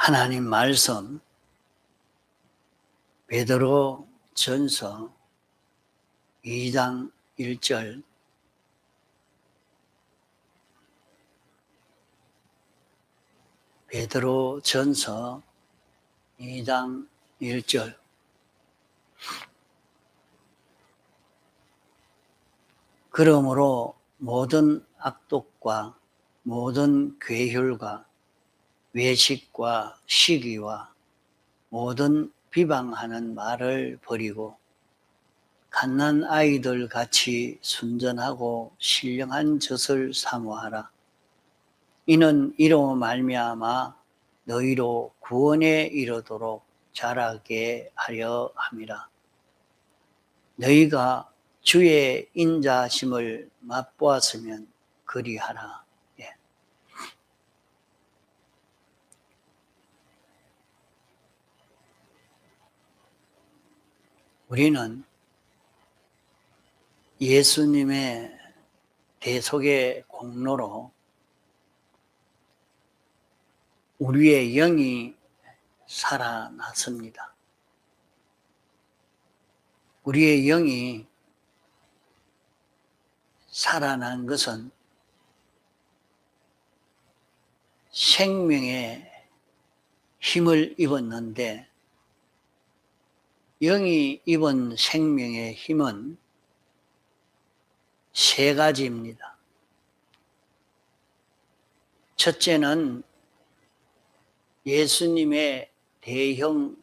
하나님 말씀 베드로 전서 2장 1절 베드로 전서 2장 1절 그러므로 모든 악독과 모든 괴혈과 외식과 시기와 모든 비방하는 말을 버리고 갓난 아이들 같이 순전하고 신령한 젖을 사모하라. 이는 이로 말미암아 너희로 구원에 이르도록 자라게 하려 함이라. 너희가 주의 인자심을 맛보았으면 그리하라. 예. 우리는 예수님의 대속의 공로로 우리의 영이 살아났습니다. 우리의 영이 살아난 것은 생명의 힘을 입었는데 영이 입은 생명의 힘은 세 가지입니다. 첫째는 예수님의 대행,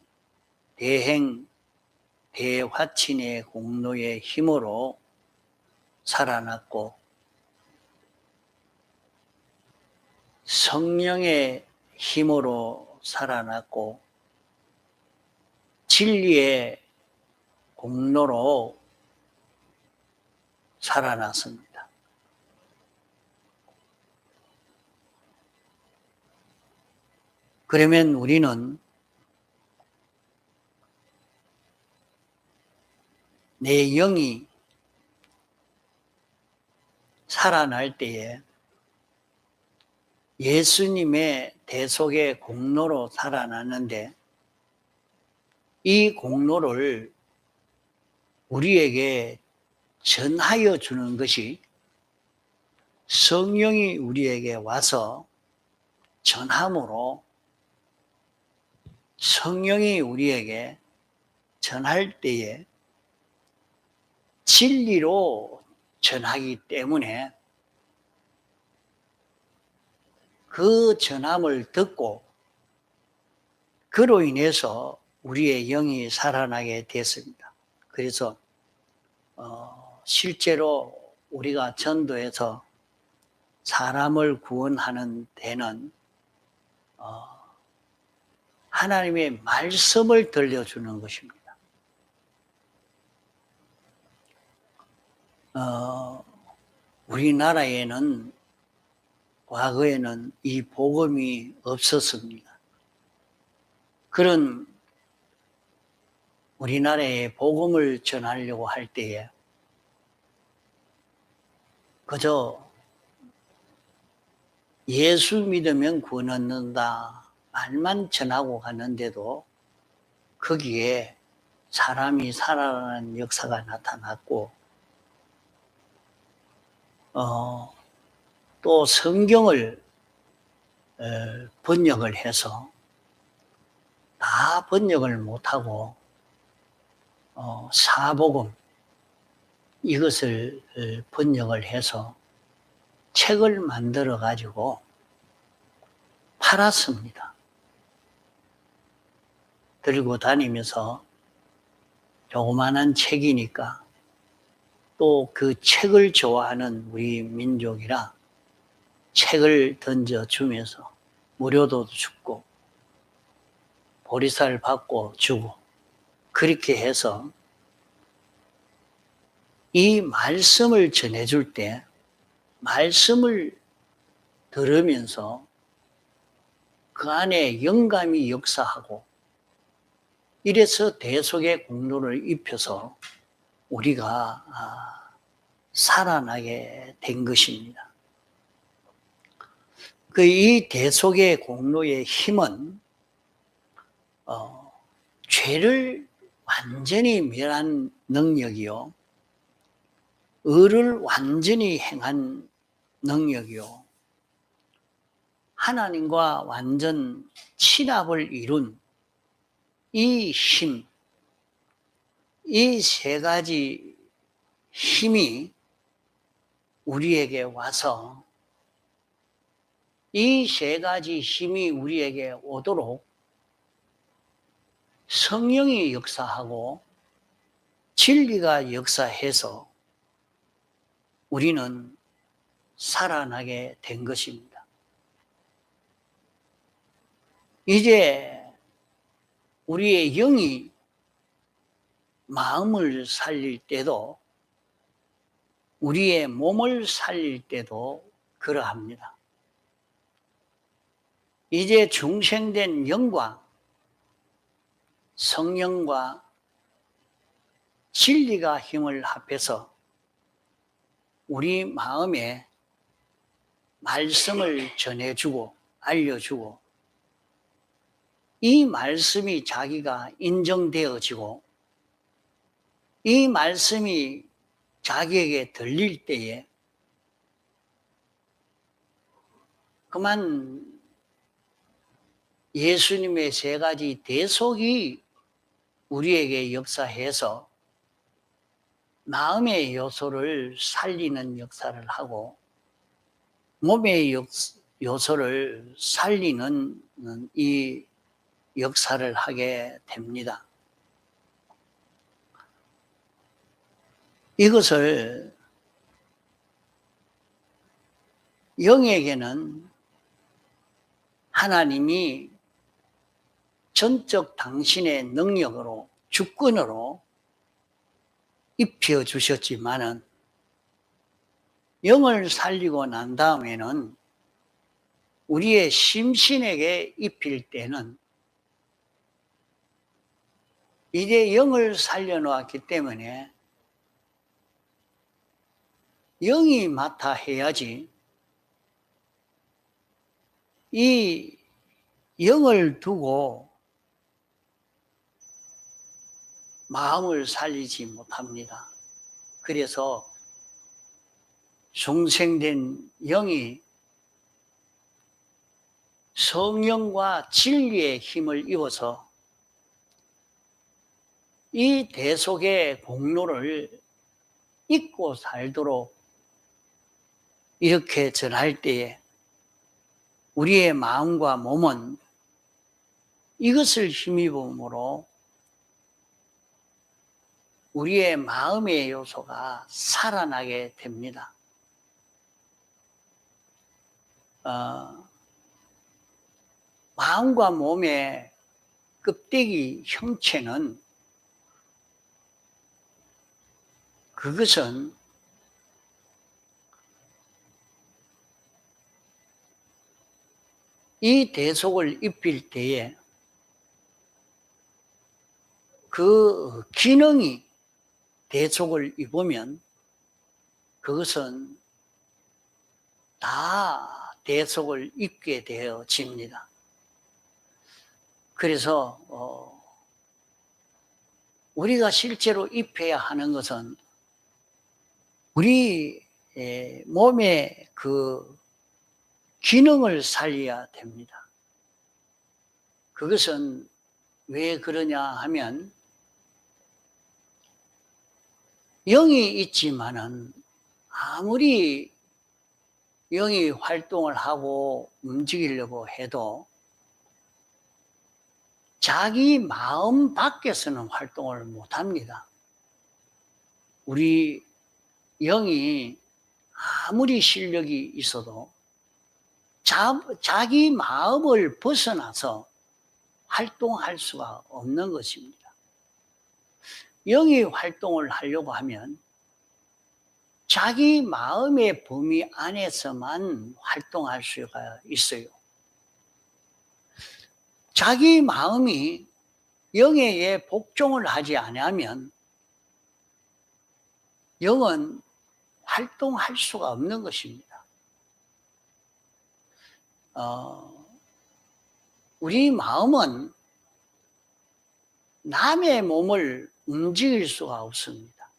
대화친의 공로의 힘으로 살아났고 성령의 힘으로 살아났고 진리의 공로로 살아났습니다. 그러면 우리는 내 영이 살아날 때에 예수님의 대속의 공로로 살아났는데 이 공로를 우리에게 전하여 주는 것이 성령이 우리에게 와서 전함으로 성령이 우리에게 전할 때에 진리로 전하기 때문에 그 전함을 듣고 그로 인해서 우리의 영이 살아나게 됐습니다. 그래서 실제로 우리가 전도해서 사람을 구원하는 데는 하나님의 말씀을 들려주는 것입니다. 우리나라에는 과거에는 이 복음이 없었습니다. 그런 우리나라에 복음을 전하려고 할 때에 그저 예수 믿으면 구원 얻는다 말만 전하고 가는데도 거기에 사람이 살아나는 역사가 나타났고 또 성경을 번역을 해서 다 번역을 못하고 사복음 이것을 번역을 해서 책을 만들어 가지고 팔았습니다. 들고 다니면서 조그마한 책이니까 또 그 책을 좋아하는 우리 민족이라 책을 던져주면서 무료도 주고 보리쌀 받고 주고 그렇게 해서 이 말씀을 전해줄 때 말씀을 들으면서 그 안에 영감이 역사하고 이래서 대속의 공로를 입혀서 우리가 살아나게 된 것입니다. 이 대속의 공로의 힘은 죄를 완전히 멸한 능력이요, 의를 완전히 행한 능력이요, 하나님과 완전 친합을 이룬 이 힘, 이 세 가지 힘이 우리에게 와서, 이 세 가지 힘이 우리에게 오도록 성령이 역사하고 진리가 역사해서 우리는 살아나게 된 것입니다. 이제 우리의 영이 마음을 살릴 때도, 우리의 몸을 살릴 때도 그러합니다. 이제 중생된 영과 성령과 진리가 힘을 합해서 우리 마음에 말씀을 전해주고 알려주고, 이 말씀이 자기가 인정되어지고, 이 말씀이 자기에게 들릴 때에 그만 예수님의 세 가지 대속이 우리에게 역사해서 마음의 요소를 살리는 역사를 하고 몸의 요소를 살리는 이 역사를 하게 됩니다. 이것을 영에게는 하나님이 전적 당신의 능력으로, 주권으로 입혀 주셨지만은, 영을 살리고 난 다음에는 우리의 심신에게 입힐 때는 이제 영을 살려놓았기 때문에 영이 맡아 해야지, 이 영을 두고 마음을 살리지 못합니다. 그래서 중생된 영이 성령과 진리의 힘을 입어서 이 대속의 공로를 잊고 살도록 이렇게 전할 때에 우리의 마음과 몸은 이것을 힘입음으로 우리의 마음의 요소가 살아나게 됩니다. 마음과 몸의 껍데기 형체는, 그것은 이 대속을 입힐 때에 그 기능이 대속을 입으면 그것은 다 대속을 입게 되어집니다. 그래서 우리가 실제로 입혀야 하는 것은 우리 몸의 그 기능을 살려야 됩니다. 그것은 왜 그러냐 하면, 영이 있지만은 아무리 영이 활동을 하고 움직이려고 해도 자기 마음 밖에서는 활동을 못 합니다. 우리 영이 아무리 실력이 있어도 자기 마음을 벗어나서 활동할 수가 없는 것입니다. 영이 활동을 하려고 하면 자기 마음의 범위 안에서만 활동할 수가 있어요. 자기 마음이 영에 의해 복종을 하지 않으면 영은 활동할 수가 없는 것입니다. 우리 마음은 남의 몸을 움직일 수가 없습니다.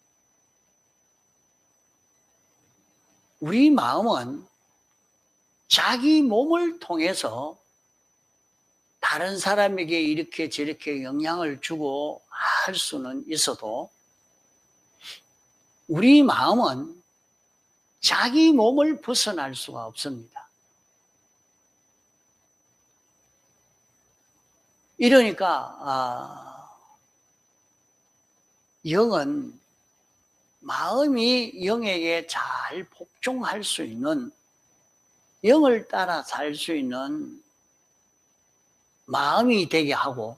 우리 마음은 자기 몸을 통해서 다른 사람에게 이렇게 저렇게 영향을 주고 할 수는 있어도 우리 마음은 자기 몸을 벗어날 수가 없습니다. 이러니까 영은 마음이 영에게 잘 복종할 수 있는, 영을 따라 살 수 있는 마음이 되게 하고,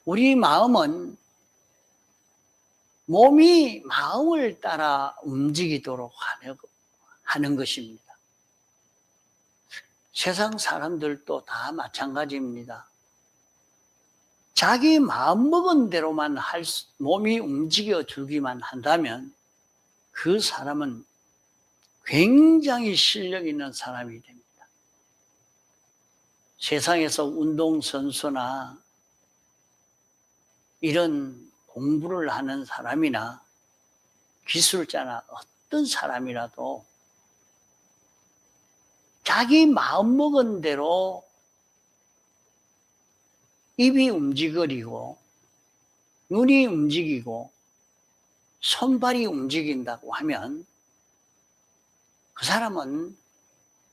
우리 마음은 몸이 마음을 따라 움직이도록 하는 것입니다. 세상 사람들도 다 마찬가지입니다. 자기 마음먹은 대로만 몸이 움직여주기만 한다면 그 사람은 굉장히 실력 있는 사람이 됩니다. 세상에서 운동선수나 이런 공부를 하는 사람이나 기술자나 어떤 사람이라도 자기 마음먹은 대로 입이 움직이고 눈이 움직이고 손발이 움직인다고 하면 그 사람은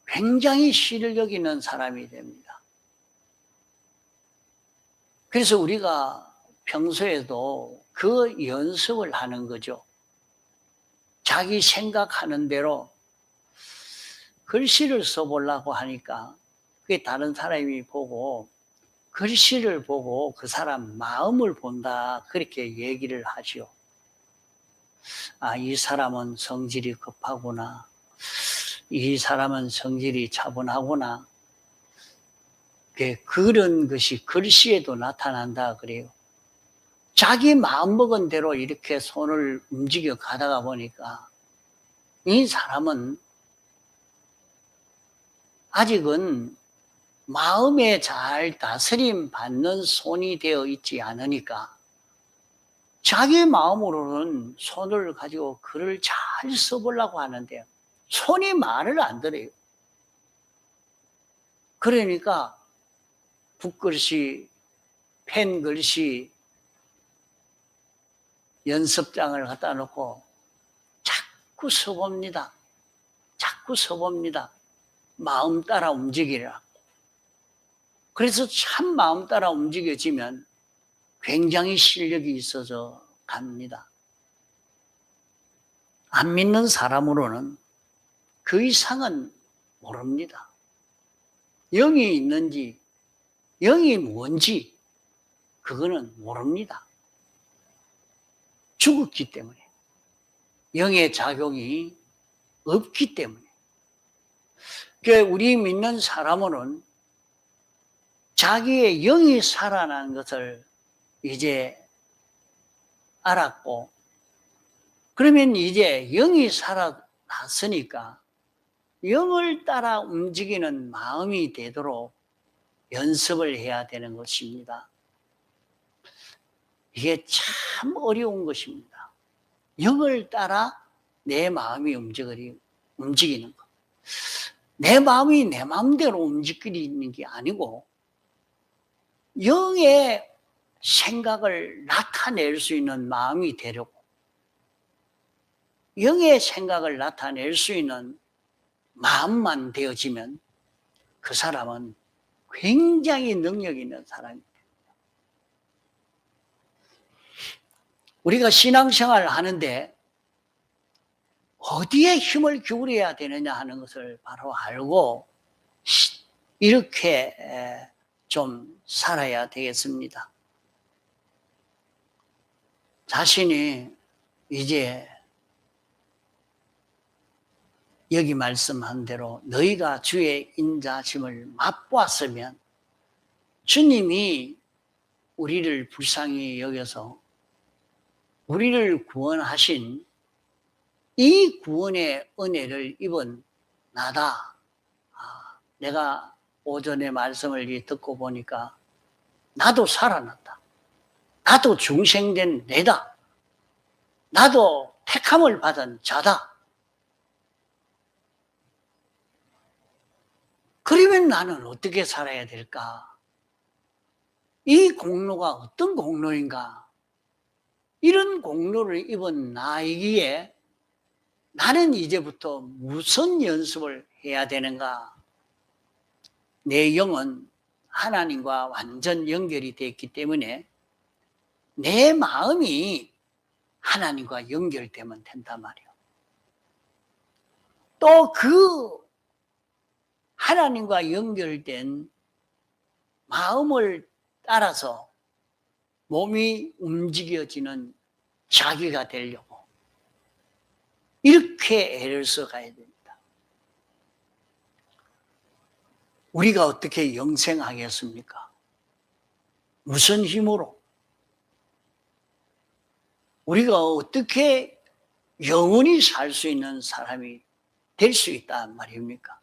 굉장히 실력 있는 사람이 됩니다. 그래서 우리가 평소에도 그 연습을 하는 거죠. 자기 생각하는 대로 글씨를 써보려고 하니까 그게 다른 사람이 보고 글씨를 보고 그 사람 마음을 본다, 그렇게 얘기를 하죠. 이 사람은 성질이 급하구나. 이 사람은 성질이 차분하구나. 그런 것이 글씨에도 나타난다 그래요. 자기 마음먹은 대로 이렇게 손을 움직여 가다가 보니까 이 사람은 아직은 마음에 잘 다스림 받는 손이 되어 있지 않으니까 자기 마음으로는 손을 가지고 글을 잘 써보려고 하는데 손이 말을 안 들어요. 그러니까 붓글씨, 펜글씨, 연습장을 갖다 놓고 자꾸 써봅니다. 자꾸 써봅니다. 마음 따라 움직이라. 그래서 참 마음 따라 움직여지면 굉장히 실력이 있어져 갑니다. 안 믿는 사람으로는 그 이상은 모릅니다. 영이 있는지, 영이 뭔지, 그거는 모릅니다. 죽었기 때문에. 영의 작용이 없기 때문에. 그러니까 우리 믿는 사람은 자기의 영이 살아난 것을 이제 알았고, 그러면 이제 영이 살아났으니까 영을 따라 움직이는 마음이 되도록 연습을 해야 되는 것입니다. 이게 참 어려운 것입니다. 영을 따라 내 마음이 움직이는 것. 내 마음이 내 마음대로 움직이는 게 아니고 영의 생각을 나타낼 수 있는 마음이 되려고, 영의 생각을 나타낼 수 있는 마음만 되어지면 그 사람은 굉장히 능력 있는 사람입니다. 우리가 신앙생활을 하는데 어디에 힘을 기울여야 되느냐 하는 것을 바로 알고 이렇게 좀 살아야 되겠습니다. 자신이 이제 여기 말씀한 대로 너희가 주의 인자심을 맛보았으면 주님이 우리를 불쌍히 여겨서 우리를 구원하신 이 구원의 은혜를 입은 나다. 내가 오전에 말씀을 듣고 보니까 나도 살아났다. 나도 중생된 내다. 나도 택함을 받은 자다. 그러면 나는 어떻게 살아야 될까? 이 공로가 어떤 공로인가? 이런 공로를 입은 나이기에 나는 이제부터 무슨 연습을 해야 되는가? 내 영은 하나님과 완전 연결이 되었기 때문에 내 마음이 하나님과 연결되면 된단 말이에요. 또 그 하나님과 연결된 마음을 따라서 몸이 움직여지는 자기가 되려고 이렇게 애를 써가야 됩니다. 우리가 어떻게 영생하겠습니까? 무슨 힘으로? 우리가 어떻게 영원히 살 수 있는 사람이 될 수 있단 말입니까?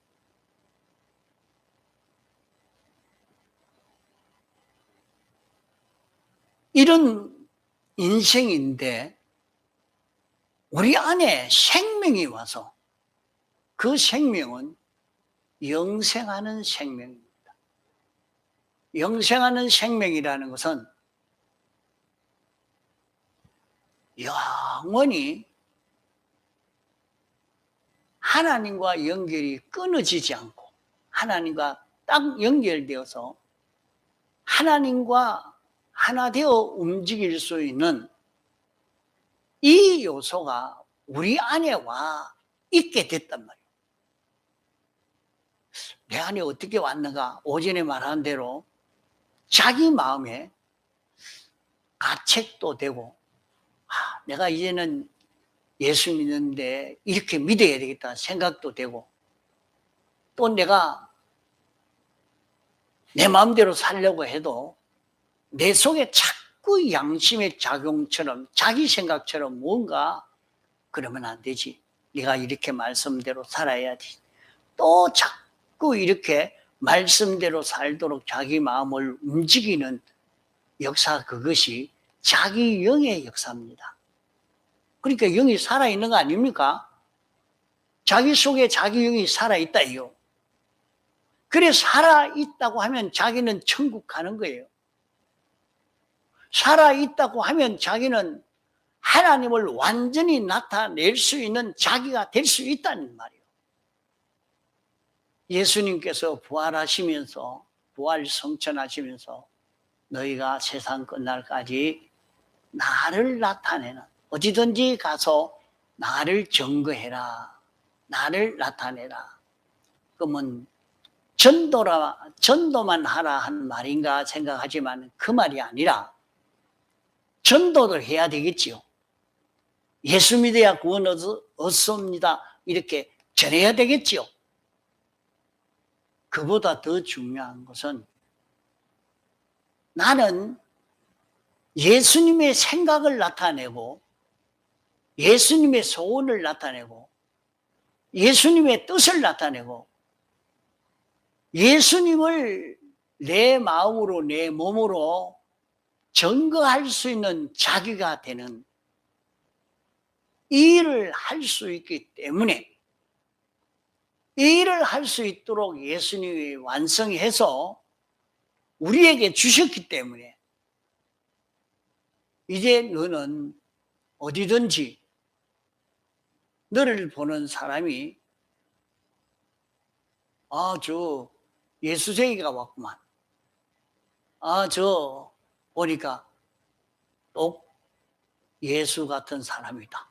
이런 인생인데 우리 안에 생명이 와서 그 생명은 영생하는 생명입니다. 영생하는 생명이라는 것은 영원히 하나님과 연결이 끊어지지 않고 하나님과 딱 연결되어서 하나님과 하나 되어 움직일 수 있는 이 요소가 우리 안에 와 있게 됐단 말이에요. 내 안에 어떻게 왔는가? 오전에 말한 대로 자기 마음에 가책도 되고 내가 이제는 예수 믿는데 이렇게 믿어야 되겠다 생각도 되고 또 내가 내 마음대로 살려고 해도 내 속에 자꾸 양심의 작용처럼 자기 생각처럼 뭔가 그러면 안 되지. 네가 이렇게 말씀대로 살아야지. 또 자꾸 이렇게 말씀대로 살도록 자기 마음을 움직이는 역사 그것이 자기 영의 역사입니다. 그러니까 영이 살아있는 거 아닙니까? 자기 속에 자기 영이 살아있다요. 그래 살아있다고 하면 자기는 천국 가는 거예요. 살아있다고 하면 자기는 하나님을 완전히 나타낼 수 있는 자기가 될 수 있다는 말이에요. 예수님께서 부활하시면서 부활 성천하시면서 너희가 세상 끝날까지 나를 나타내는 어디든지 가서 나를 증거해라. 나를 나타내라. 그러면 전도만 하라 하는 말인가 생각하지만 그 말이 아니라 전도를 해야 되겠지요. 예수 믿어야 구원 얻습니다. 이렇게 전해야 되겠지요. 그보다 더 중요한 것은 나는 예수님의 생각을 나타내고 예수님의 소원을 나타내고 예수님의 뜻을 나타내고 예수님을 내 마음으로 내 몸으로 증거할 수 있는 자기가 되는 이 일을 할 수 있기 때문에 이 일을 할 수 있도록 예수님이 완성해서 우리에게 주셨기 때문에 이제 너는 어디든지 너를 보는 사람이 저 예수쟁이가 왔구만. 저 보니까 또 예수 같은 사람이다.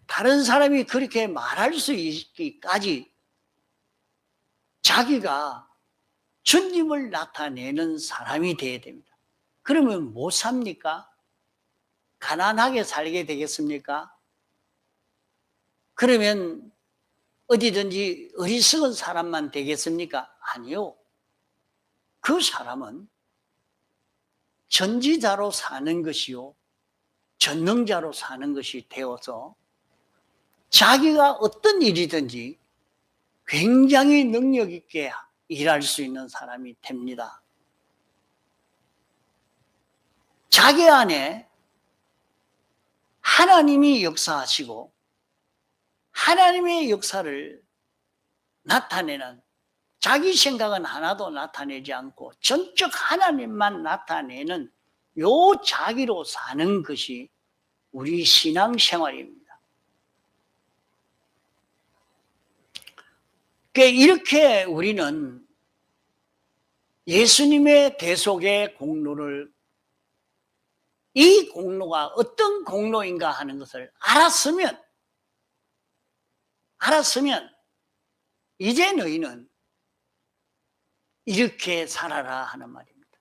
다른 사람이 그렇게 말할 수 있기까지 자기가 주님을 나타내는 사람이 되어야 됩니다. 그러면 못 삽니까? 가난하게 살게 되겠습니까? 그러면 어디든지 어리석은 사람만 되겠습니까? 아니요. 그 사람은 전지자로 사는 것이요. 전능자로 사는 것이 되어서 자기가 어떤 일이든지 굉장히 능력 있게 일할 수 있는 사람이 됩니다. 자기 안에 하나님이 역사하시고 하나님의 역사를 나타내는, 자기 생각은 하나도 나타내지 않고 전적 하나님만 나타내는 요 자기로 사는 것이 우리 신앙생활입니다. 이렇게 우리는 예수님의 대속의 공로를, 이 공로가 어떤 공로인가 하는 것을 알았으면 이제 너희는 이렇게 살아라 하는 말입니다.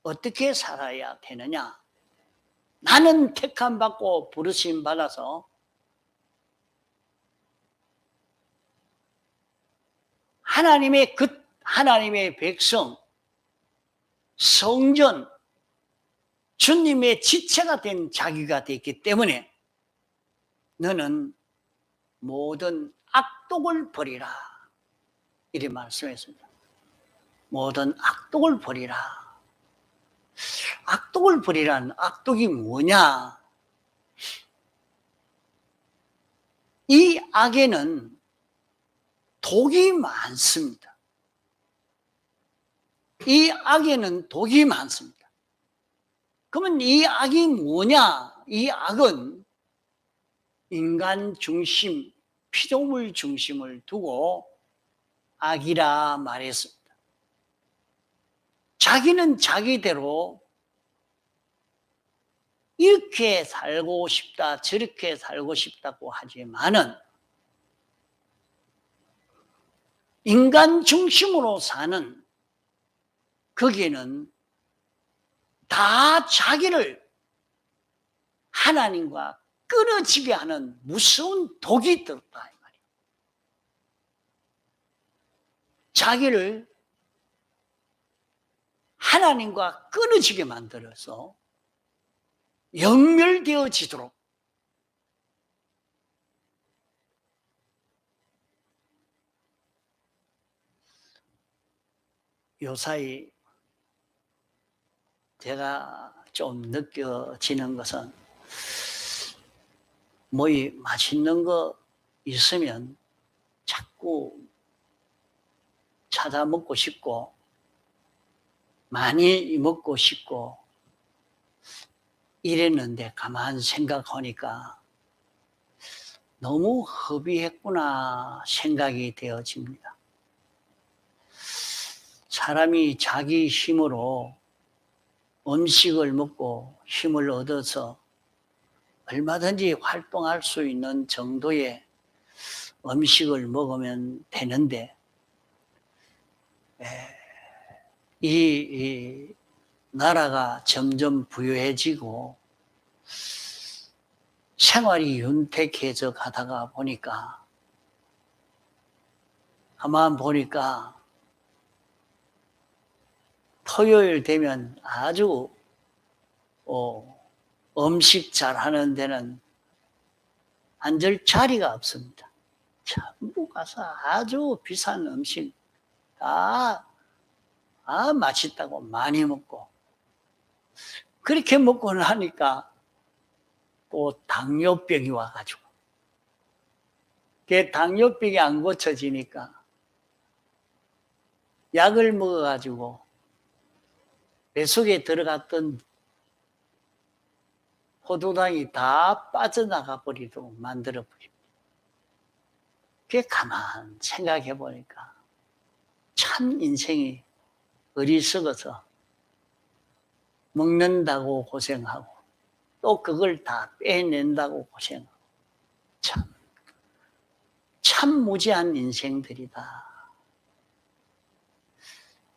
어떻게 살아야 되느냐? 나는 택함 받고 부르심 받아서 하나님의 백성, 성전, 주님의 지체가 된 자기가 됐기 때문에 너는 모든 악독을 버리라, 이렇게 말씀했습니다. 모든 악독을 버리라. 악독을 버리라는 악독이 뭐냐? 이 악에는 독이 많습니다. 이 악에는 독이 많습니다. 그러면 이 악이 뭐냐? 이 악은 인간 중심, 피조물 중심을 두고 악이라 말했습니다. 자기는 자기대로 이렇게 살고 싶다, 저렇게 살고 싶다고 하지만은 인간 중심으로 사는, 거기에는 다 자기를 하나님과 끊어지게 하는 무서운 독이 들었다 이 말이에요. 자기를 하나님과 끊어지게 만들어서 연멸되어지도록, 요사이 제가 좀 느껴지는 것은, 뭐 맛있는 거 있으면 자꾸 찾아 먹고 싶고 많이 먹고 싶고 이랬는데, 가만 생각하니까 너무 허비했구나 생각이 되어집니다. 사람이 자기 힘으로 음식을 먹고 힘을 얻어서 얼마든지 활동할 수 있는 정도의 음식을 먹으면 되는데, 이 나라가 점점 부유해지고 생활이 윤택해져 가다가 보니까, 가만 보니까 토요일 되면 아주 음식 잘하는 데는 앉을 자리가 없습니다. 전부 가서 아주 비싼 음식 다 맛있다고 많이 먹고, 그렇게 먹고 나니까 또 당뇨병이 와가지고, 그 당뇨병이 안 고쳐지니까 약을 먹어가지고 뱃속에 들어갔던 포도당이 다 빠져나가 버리도록 만들어 버립니다. 그게 가만 생각해 보니까 참 인생이 어리석어서 먹는다고 고생하고 또 그걸 다 빼낸다고 고생하고, 참 무지한 인생들이다.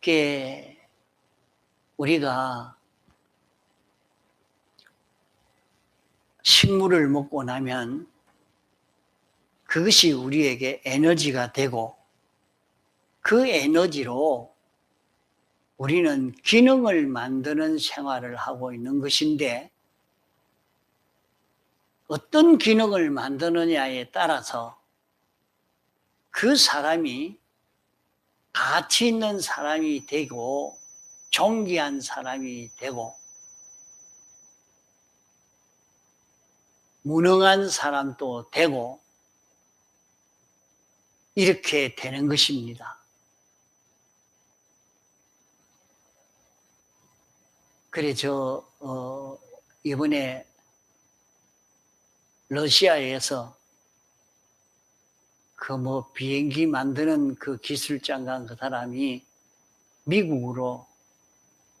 그게 우리가 식물을 먹고 나면 그것이 우리에게 에너지가 되고, 그 에너지로 우리는 기능을 만드는 생활을 하고 있는 것인데, 어떤 기능을 만드느냐에 따라서 그 사람이 가치 있는 사람이 되고 존귀한 사람이 되고 무능한 사람도 되고 이렇게 되는 것입니다. 그래 이번에 러시아에서 비행기 만드는 그 기술장관 그 사람이 미국으로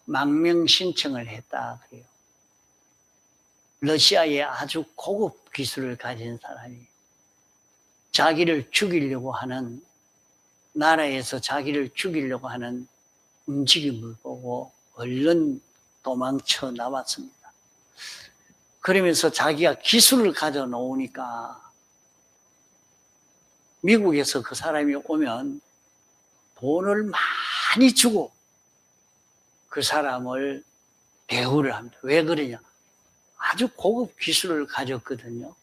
망명 신청을 했다 그래요. 러시아의 아주 고급 기술을 가진 사람이 자기를 죽이려고 하는 나라에서 자기를 죽이려고 하는 움직임을 보고 얼른 도망쳐 나왔습니다. 그러면서 자기가 기술을 가져 놓으니까 미국에서 그 사람이 오면 돈을 많이 주고 그 사람을 대우를 합니다. 왜 그러냐? 아주 고급 기술을 가졌거든요.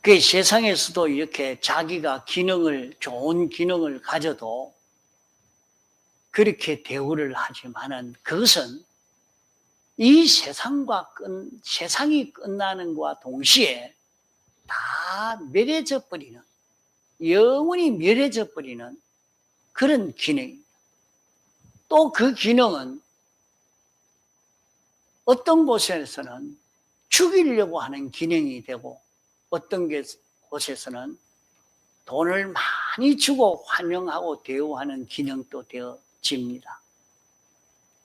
그 세상에서도 이렇게 자기가 좋은 기능을 가져도 그렇게 대우를 하지만은 그것은 이 세상이 끝나는 것과 동시에 다 멸해져 버리는, 영원히 멸해져 버리는 그런 기능입니다. 또 그 기능은 어떤 곳에서는 죽이려고 하는 기능이 되고 어떤 곳에서는 돈을 많이 주고 환영하고 대우하는 기능도 되어집니다.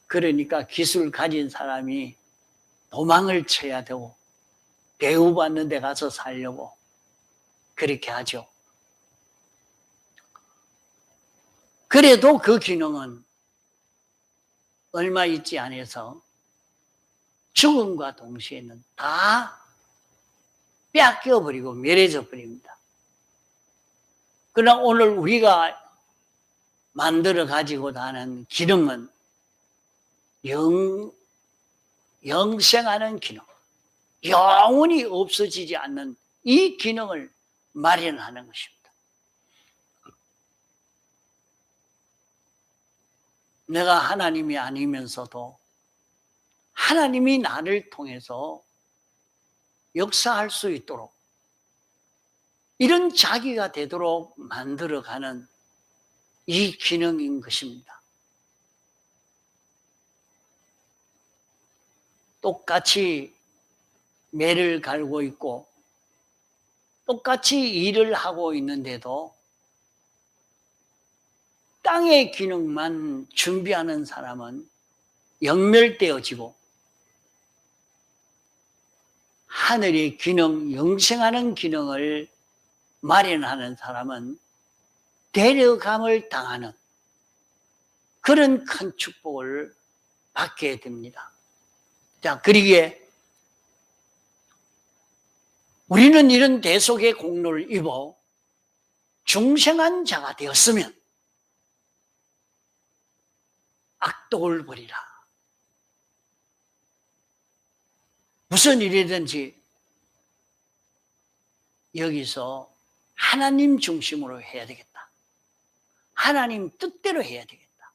그러니까 기술 가진 사람이 도망을 쳐야 되고 대우받는 데 가서 살려고 그렇게 하죠. 그래도 그 기능은 얼마 있지 않아서 죽음과 동시에는 다 뺏겨버리고 멸해져 버립니다. 그러나 오늘 우리가 만들어 가지고 다는 기능은 영생하는 기능, 영원히 없어지지 않는 이 기능을 마련하는 것입니다. 내가 하나님이 아니면서도 하나님이 나를 통해서 역사할 수 있도록 이런 자기가 되도록 만들어가는 이 기능인 것입니다. 똑같이 매를 갈고 있고 똑같이 일을 하고 있는데도 땅의 기능만 준비하는 사람은 영멸되어지고 하늘의 기능, 영생하는 기능을 마련하는 사람은 데려감을 당하는 그런 큰 축복을 받게 됩니다. 자, 그러기에 우리는 이런 대속의 공로를 입어 중생한 자가 되었으면 악독을 버리라. 무슨 일이든지 여기서 하나님 중심으로 해야 되겠다. 하나님 뜻대로 해야 되겠다.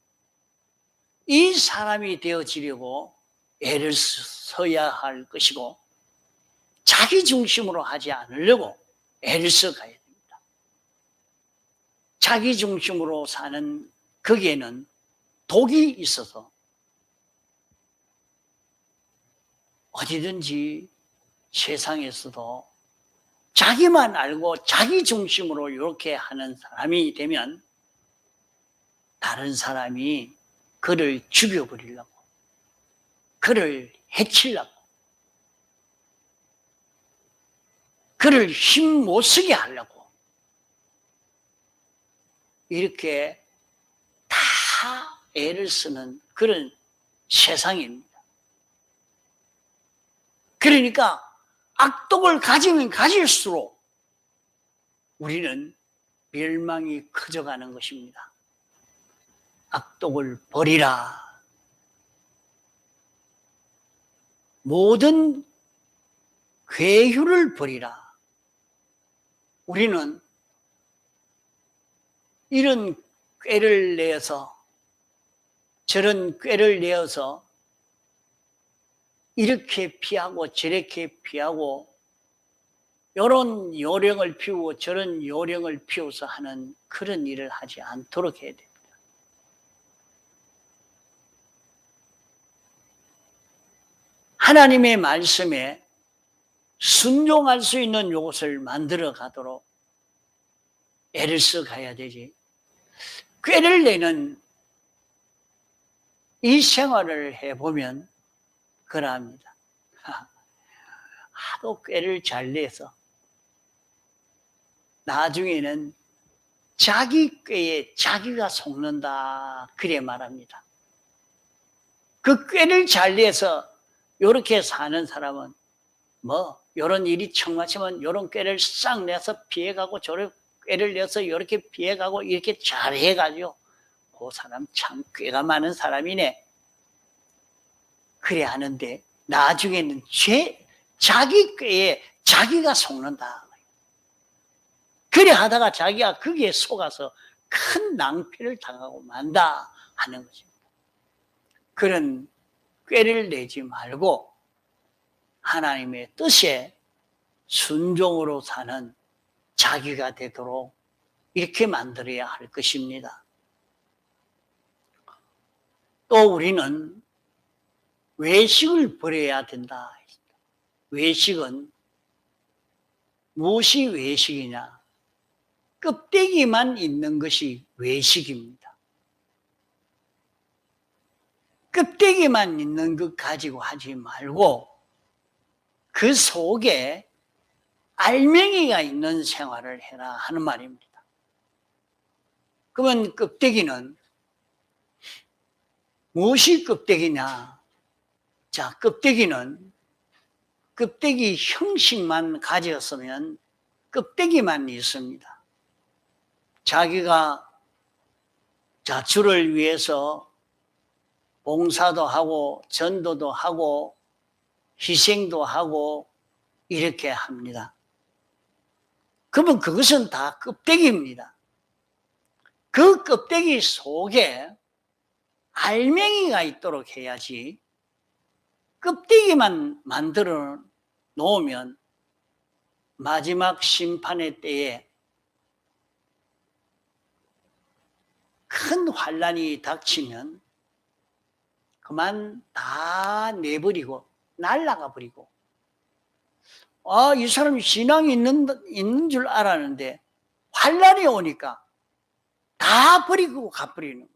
이 사람이 되어지려고 애를 써야 할 것이고 자기 중심으로 하지 않으려고 애를 써가야 됩니다. 자기 중심으로 사는 거기에는 독이 있어서 어디든지 세상에서도 자기만 알고 자기 중심으로 이렇게 하는 사람이 되면 다른 사람이 그를 죽여버리려고, 그를 해치려고, 그를 힘 못 쓰게 하려고 이렇게 다 애를 쓰는 그런 세상입니다. 그러니까 악독을 가지면 가질수록 우리는 멸망이 커져가는 것입니다. 악독을 버리라. 모든 괴휴를 버리라. 우리는 이런 꾀를 내서 저런 꾀를 내어서 이렇게 피하고 저렇게 피하고 이런 요령을 피우고 저런 요령을 피워서 하는 그런 일을 하지 않도록 해야 됩니다. 하나님의 말씀에 순종할 수 있는 요것을 만들어 가도록 애를 써 가야 되지. 꾀를 내는 이 생활을 해보면 그러합니다. 하도 꾀를 잘 내서 나중에는 자기 꾀에 자기가 속는다 그래 말합니다. 그 꾀를 잘 내서 이렇게 사는 사람은 요런 일이 청마치면 요런 꾀를 싹 내서 피해가고 저런 꾀를 내서 이렇게 피해가고 이렇게 잘해가지고 그 사람 참 꾀가 많은 사람이네 그래 하는데 나중에는 자기 꾀에 자기가 속는다. 그래 하다가 자기가 거기에 속아서 큰 낭패를 당하고 만다 하는 것입니다. 그런 꾀를 내지 말고 하나님의 뜻에 순종으로 사는 자기가 되도록 이렇게 만들어야 할 것입니다. 또 우리는 외식을 버려야 된다. 외식은 무엇이 외식이냐? 껍데기만 있는 것이 외식입니다. 껍데기만 있는 것 가지고 하지 말고 그 속에 알맹이가 있는 생활을 해라 하는 말입니다. 그러면 껍데기는 무엇이 껍데기냐? 자, 껍데기는 껍데기 형식만 가졌으면 껍데기만 있습니다. 자기가 주를 위해서 봉사도 하고 전도도 하고 희생도 하고 이렇게 합니다. 그러면 그것은 다 껍데기입니다. 그 껍데기 속에 알맹이가 있도록 해야지 껍데기만 만들어 놓으면 마지막 심판의 때에 큰 환난이 닥치면 그만 다 내버리고 날아가 버리고 이 사람이 신앙이 있는 줄 알았는데 환난이 오니까 다 버리고 가버리는 거예요.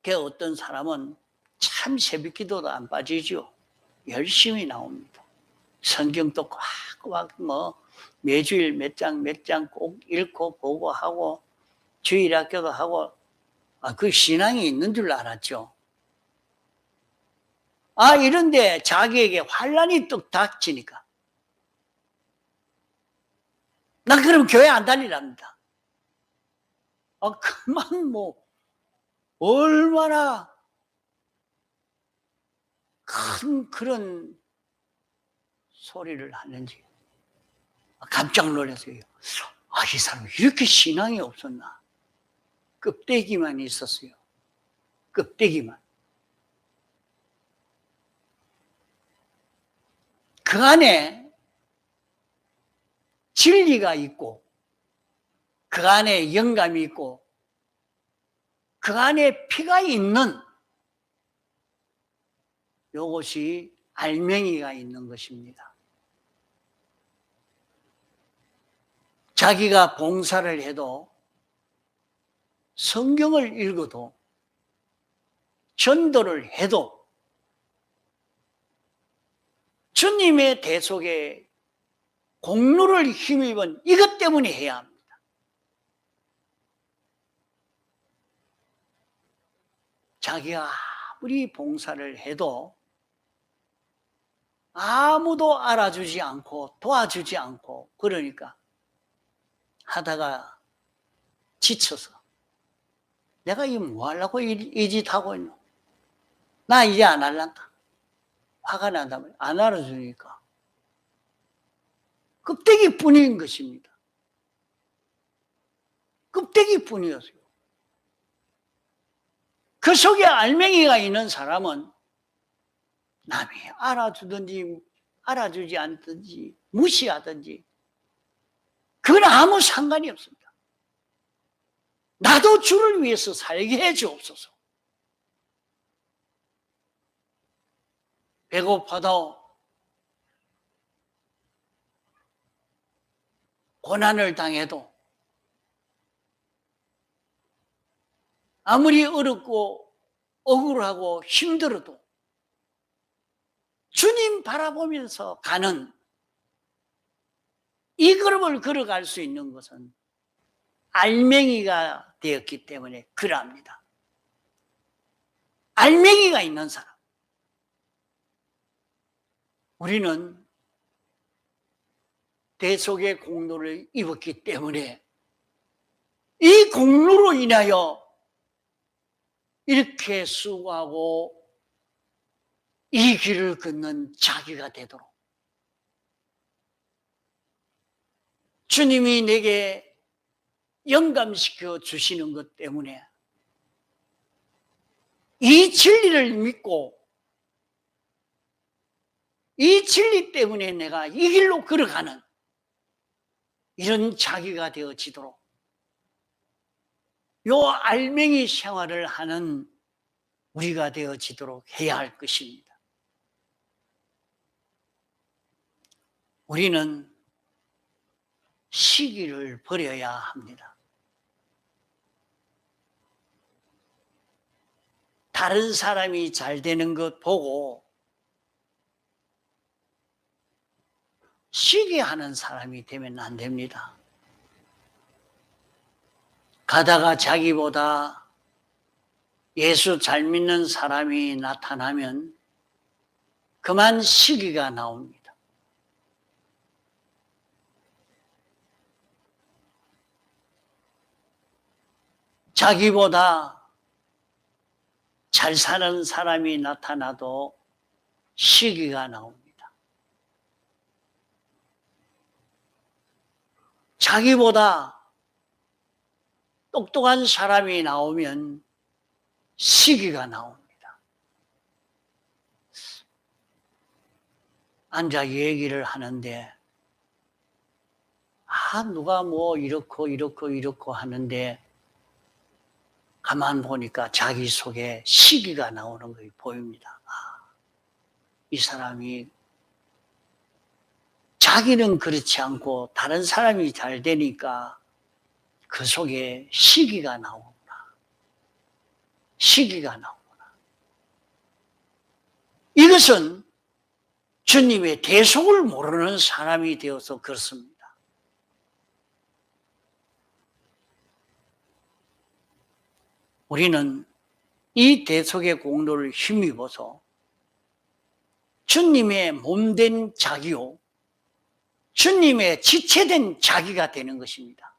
그 어떤 사람은 참 새벽기도도 안 빠지죠. 열심히 나옵니다. 성경도 꽉꽉 매주일 몇 장 꼭 읽고 보고 하고 주일학교도 하고 그 신앙이 있는 줄 알았죠. 이런데 자기에게 환난이 뚝 닥치니까 나 그럼 교회 안 다니랍니다. 그만 얼마나 큰 그런 소리를 하는지 깜짝 놀랐어요. 이 사람 이렇게 신앙이 없었나? 껍데기만 있었어요. 껍데기만. 그 안에 진리가 있고 그 안에 영감이 있고 그 안에 피가 있는 이것이 알맹이가 있는 것입니다. 자기가 봉사를 해도 성경을 읽어도 전도를 해도 주님의 대속에 공로를 힘입은 이것 때문에 해야 합니다. 자기가 아무리 봉사를 해도 아무도 알아주지 않고 도와주지 않고 그러니까 하다가 지쳐서 내가 이거 뭐 하려고 이 짓 하고 있노? 나 이제 안 할란다. 화가 난다면 안 알아주니까 껍데기뿐인 것입니다. 껍데기뿐이었어요. 그 속에 알맹이가 있는 사람은 남이 알아주든지 알아주지 않든지 무시하든지 그건 아무 상관이 없습니다. 나도 주를 위해서 살게 해 주옵소서. 배고파도 고난을 당해도 아무리 어렵고 억울하고 힘들어도 주님 바라보면서 가는 이 걸음을 걸어갈 수 있는 것은 알맹이가 되었기 때문에 그러합니다. 알맹이가 있는 사람. 우리는 대속의 공로를 입었기 때문에 이 공로로 인하여 이렇게 수고하고 이 길을 걷는 자기가 되도록 주님이 내게 영감시켜 주시는 것 때문에 이 진리를 믿고 이 진리 때문에 내가 이 길로 걸어가는 이런 자기가 되어지도록 요 알맹이 생활을 하는 우리가 되어지도록 해야 할 것입니다. 우리는 시기를 버려야 합니다. 다른 사람이 잘 되는 것 보고 시기하는 사람이 되면 안 됩니다. 가다가 자기보다 예수 잘 믿는 사람이 나타나면 그만 시기가 나옵니다. 자기보다 잘 사는 사람이 나타나도 시기가 나옵니다. 자기보다 똑똑한 사람이 나오면 시기가 나옵니다. 앉아 얘기를 하는데 누가 뭐 이렇고 하는데 가만 보니까 자기 속에 시기가 나오는 것이 보입니다. 이 사람이 자기는 그렇지 않고 다른 사람이 잘 되니까 그 속에 시기가 나오구나. 시기가 나오구나. 이것은 주님의 대속을 모르는 사람이 되어서 그렇습니다. 우리는 이 대속의 공로를 힘입어서 주님의 몸된 자기요, 주님의 지체된 자기가 되는 것입니다.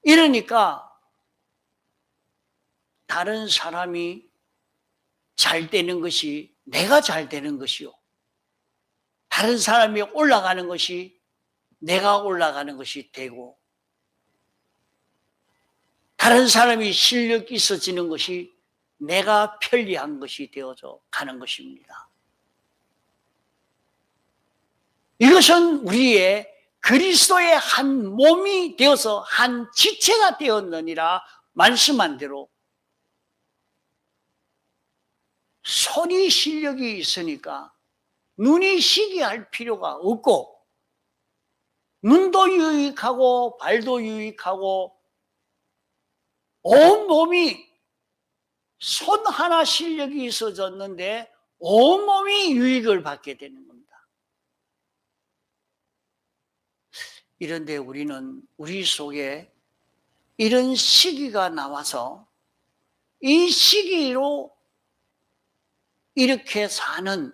이러니까 다른 사람이 잘 되는 것이 내가 잘 되는 것이요, 다른 사람이 올라가는 것이 내가 올라가는 것이 되고, 다른 사람이 실력 있어지는 것이 내가 편리한 것이 되어져 가는 것입니다. 이것은 우리의 그리스도의 한 몸이 되어서 한 지체가 되었느니라 말씀한 대로 손이 실력이 있으니까 눈이 시기할 필요가 없고 눈도 유익하고 발도 유익하고 온 몸이 손 하나 실력이 있어졌는데 온 몸이 유익을 받게 되는 겁니다. 이런데 우리는 우리 속에 이런 시기가 나와서 이 시기로 이렇게 사는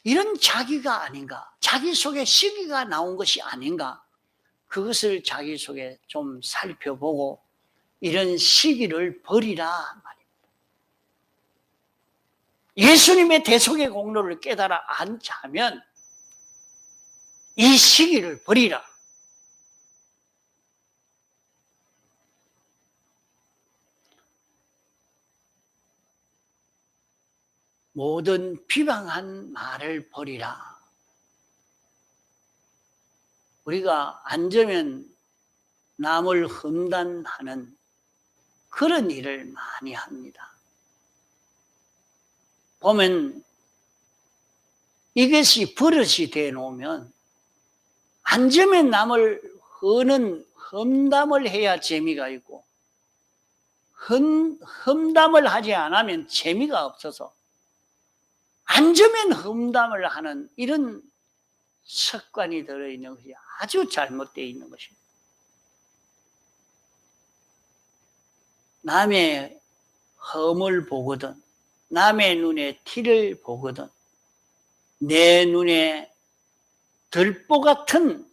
이런 자기가 아닌가, 자기 속에 시기가 나온 것이 아닌가, 그것을 자기 속에 좀 살펴보고 이런 시기를 버리라 말입니다. 예수님의 대속의 공로를 깨달아 앉자면 이 시기를 버리라. 모든 비방한 말을 버리라. 우리가 앉으면 남을 험담하는 그런 일을 많이 합니다. 보면 이것이 버릇이 되어 놓으면 앉으면 남을 허는 험담을 해야 재미가 있고 험담을 하지 않으면 재미가 없어서 앉으면 험담을 하는 이런 습관이 들어있는 것이 아주 잘못되어 있는 것입니다. 남의 험을 보거든 남의 눈에 티를 보거든 내 눈에 들보 같은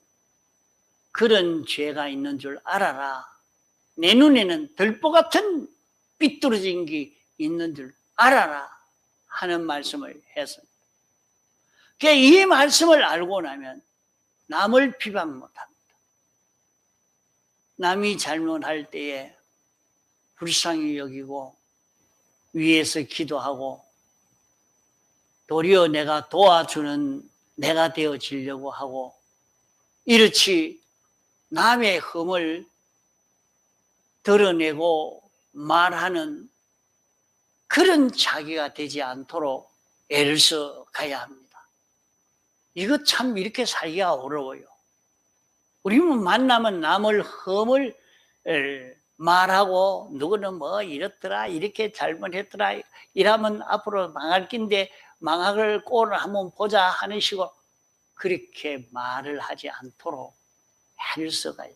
그런 죄가 있는 줄 알아라. 내 눈에는 들보 같은 삐뚤어진 게 있는 줄 알아라 하는 말씀을 했습니다. 이 말씀을 알고 나면 남을 비방 못합니다. 남이 잘못할 때에 불쌍히 여기고 위에서 기도하고 도리어 내가 도와주는 내가 되어지려고 하고 이렇지 남의 흠을 드러내고 말하는 그런 자기가 되지 않도록 애를 써 가야 합니다. 이거 참 이렇게 살기가 어려워요. 우리는 만나면 남을 흠을 말하고 누구는 뭐 이렇더라 이렇게 잘못했더라 이러면 앞으로 망할 낀데 망할 꼴을 한번 보자 하는 식으로 그렇게 말을 하지 않도록 애를 써가요.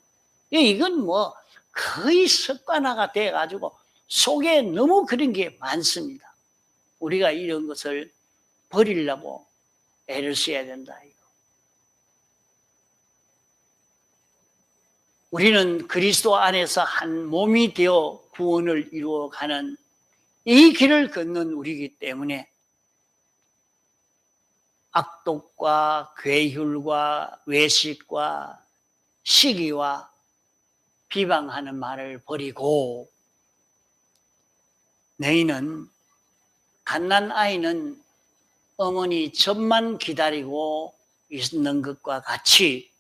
이건 뭐 거의 습관화가 돼가지고 속에 너무 그런 게 많습니다. 우리가 이런 것을 버리려고 애를 써야 된다. 우리는 그리스도 안에서 한 몸이 되어 구원을 이루어가는 이 길을 걷는 우리이기 때문에 악독과 괴휼과 외식과 시기와 비방하는 말을 버리고 너희는 갓난 아이는 어머니 젖만 기다리고 있는 것과 같이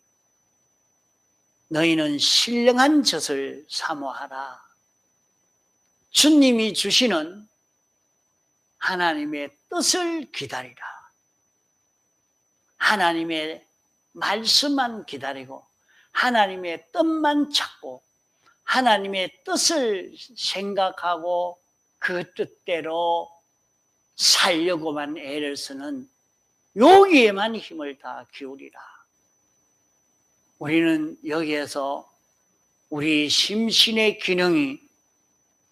너희는 신령한 젖을 사모하라. 주님이 주시는 하나님의 뜻을 기다리라. 하나님의 말씀만 기다리고 하나님의 뜻만 찾고 하나님의 뜻을 생각하고 그 뜻대로 살려고만 애를 쓰는 여기에만 힘을 다 기울이라. 우리는 여기에서 우리 심신의 기능이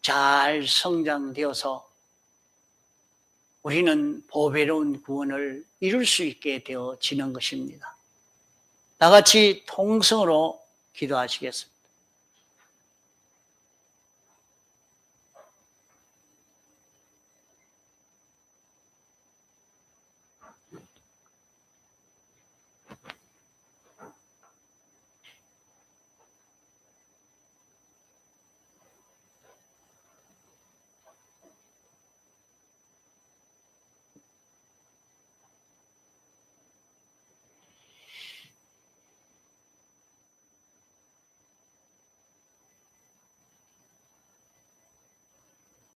잘 성장되어서 우리는 보배로운 구원을 이룰 수 있게 되어지는 것입니다. 다 같이 통성으로 기도하시겠습니다.